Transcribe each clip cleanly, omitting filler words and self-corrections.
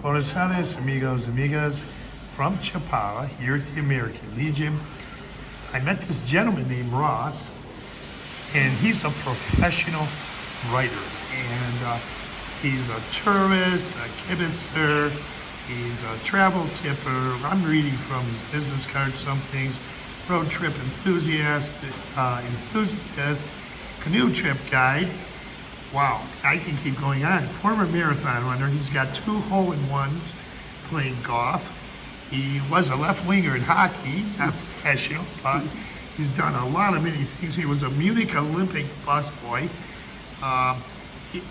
Buenos tardes, amigos, amigas, from Chapala, here at the American Legion. I met this gentleman named Ross, and he's a professional writer. And he's a tourist, a kibitzer, he's a travel tipper. I'm reading from his business card some things. Road trip enthusiast, canoe trip guide. Wow, I can keep going on. Former marathon runner. He's got 2 hole-in-ones playing golf. He was a left winger in hockey, not professional, but he's done a lot of many things. He was a Munich Olympic busboy. I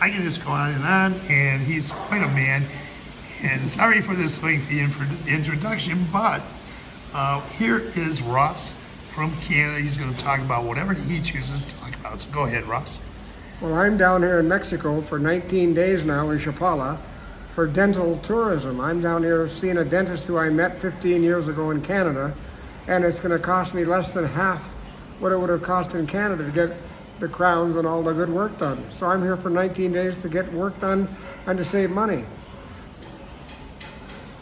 can just go on, and he's quite a man. And sorry for this lengthy introduction, but here is Ross from Canada. He's going to talk about whatever he chooses to talk about. So go ahead, Ross. Well, I'm down here in Mexico for 19 days now in Chapala for dental tourism. I'm down here seeing a dentist who I met 15 years ago in Canada, and it's going to cost me less than half what it would have cost in Canada to get the crowns and all the good work done. So I'm here for 19 days to get work done and to save money.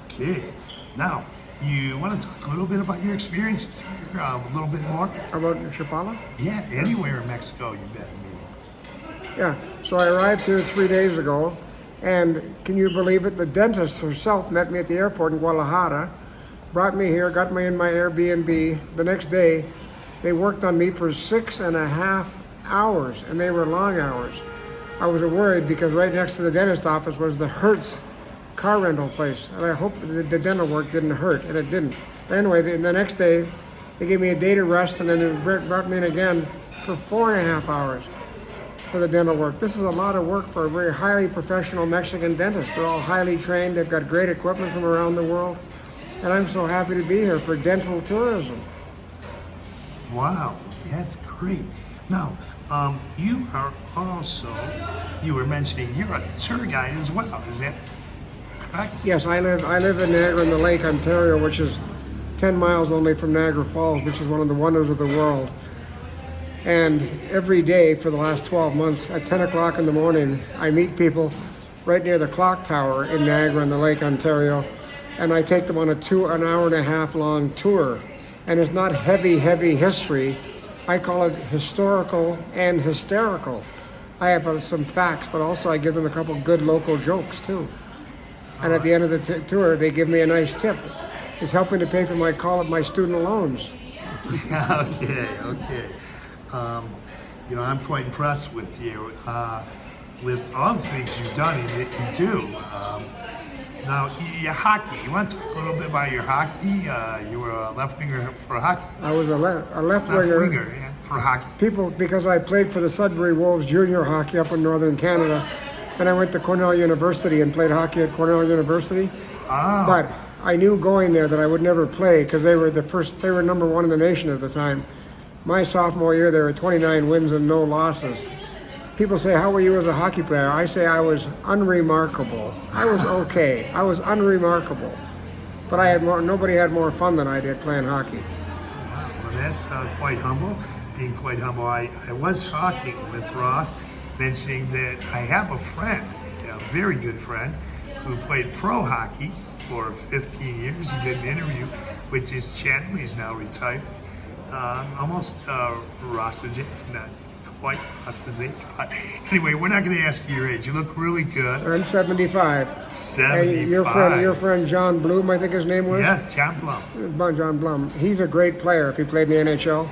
Okay, now you want to talk a little bit about your experiences here, a little bit more? About Chapala? Yeah, anywhere in Mexico you've been, maybe. Yeah, so I arrived here 3 days ago, and can you believe it? The dentist herself met me at the airport in Guadalajara, brought me here, got me in my Airbnb. The next day, they worked on me for 6.5 hours, and they were long hours. I was worried because right next to the dentist office was the Hertz car rental place, and I hoped the dental work didn't hurt, and it didn't. But anyway, the next day, they gave me a day to rest, and then they brought me in again for 4.5 hours for the dental work. This is a lot of work for a very highly professional Mexican dentist. They're all highly trained, they've got great equipment from around the world, and I'm so happy to be here for dental tourism. Wow, that's great. Now, you are also, you were mentioning you're a tour guide as well, is that correct? Yes, I live in Niagara-on-the-Lake, Ontario, which is 10 miles only from Niagara Falls, which is one of the wonders of the world. And every day for the last 12 months at 10 o'clock in the morning, I meet people right near the clock tower in Niagara-on-the-Lake, Ontario, and I take them on an hour and a half long tour. And it's not heavy history. I call it historical and hysterical. I have some facts, but also I give them a couple good local jokes too. And at the end of the tour, they give me a nice tip. It's helping to pay for my student loans. Okay. I'm quite impressed with you, with all the things you've done and that you do. Now, your hockey, you want to talk a little bit about your hockey? You were a left winger for hockey. I was a left winger. Yeah, for hockey. Because I played for the Sudbury Wolves junior hockey up in northern Canada. Then I went to Cornell University and played hockey at Cornell University. Oh. But I knew going there that I would never play because they were number 1 in the nation at the time. My sophomore year, there were 29 wins and no losses. People say, how were you as a hockey player? I say I was unremarkable. I was okay. I was unremarkable. But nobody had more fun than I did playing hockey. Wow, well that's quite humble. Being quite humble, I was talking with Ross, mentioning that I have a friend, a very good friend, who played pro hockey for 15 years. He did an interview with his channel. He's now retired. Almost Ross's age, not quite Ross's age, but anyway, we're not going to ask you your age. You look really good. I'm 75. 75. And your friend John Bloom, I think his name was? Yes, John Blum. John Blum. He's a great player if he played in the NHL.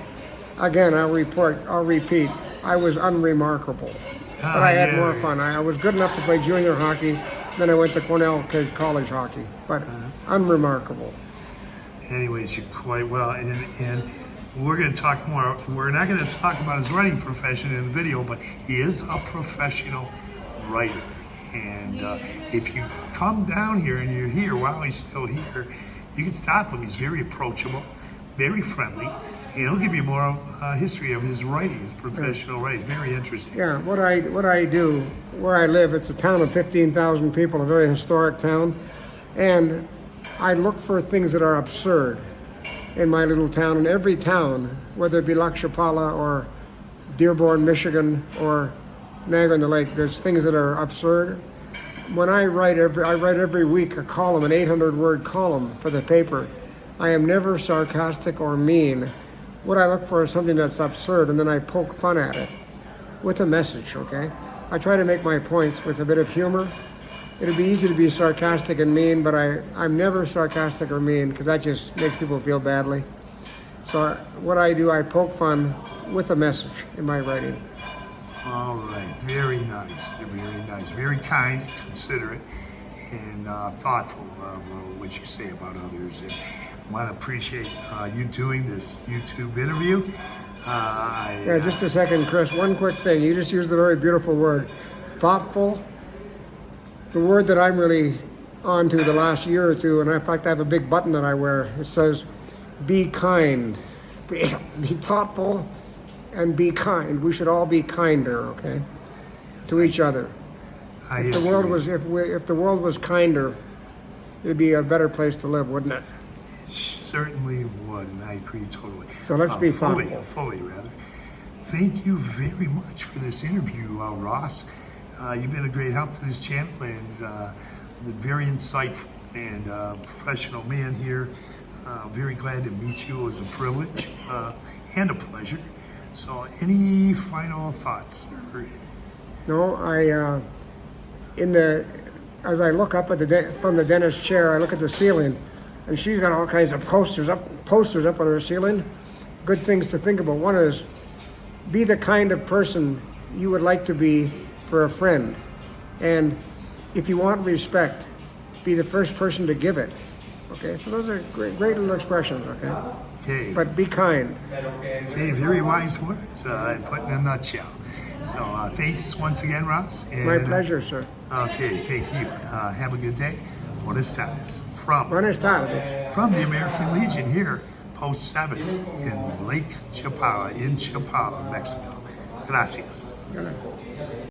Again, I'll repeat, I was unremarkable. But I had more fun. I was good enough to play junior hockey, then I went to Cornell college hockey, but unremarkable. Anyways, you're quite well, and we're going to talk more. We're not going to talk about his writing profession in the video, but he is a professional writer. And if you come down here and you're here while he's still here, you can stop him. He's very approachable, very friendly, and he'll give you more history of his writing, his professional writing. Very interesting. Yeah, what I do, where I live, it's a town of 15,000 people, a very historic town, and I look for things that are absurd in my little town. In every town, whether it be Lac Chapala or Dearborn, Michigan, or Niagara-on-the-Lake, there's things that are absurd. when I write every week a column, an 800-word column for the paper. I am never sarcastic or mean. What I look for is something that's absurd, and then I poke fun at it with a message, okay? I try to make my points with a bit of humor. It'd be easy to be sarcastic and mean, but I'm never sarcastic or mean because that just makes people feel badly. So what I do, I poke fun with a message in my writing. All right, very nice, very nice, very kind, considerate, and thoughtful of what you say about others. And I want to appreciate you doing this YouTube interview. Yeah, just a second, Chris. One quick thing. You just used the very beautiful word, thoughtful. The word that I'm really on to the last year or two, and in fact I have a big button that I wear. It says, be kind. Be thoughtful and be kind. We should all be kinder, okay, to each other. If the world was kinder, it'd be a better place to live, wouldn't it? It certainly would, and I agree totally. So let's be thoughtful. Fully, rather. Thank you very much for this interview, Ross. You've been a great help to this channel, and very insightful and professional man here. Very glad to meet you. It was a privilege and a pleasure. So, any final thoughts? No, as I look up from the dentist's chair, I look at the ceiling, and she's got all kinds of posters up on her ceiling. Good things to think about. One is, be the kind of person you would like to be for a friend, and if you want respect, be the first person to give it. Okay, so those are great little expressions. Okay, but be kind. Okay, very wise words. Put in a nutshell. So thanks once again, Ross. And, my pleasure, sir. Okay, thank you. Have a good day. Buenas tardes. Buenas tardes. From the American Legion here, Post 7 in Lake Chapala, in Chapala, Mexico. Gracias. Good night.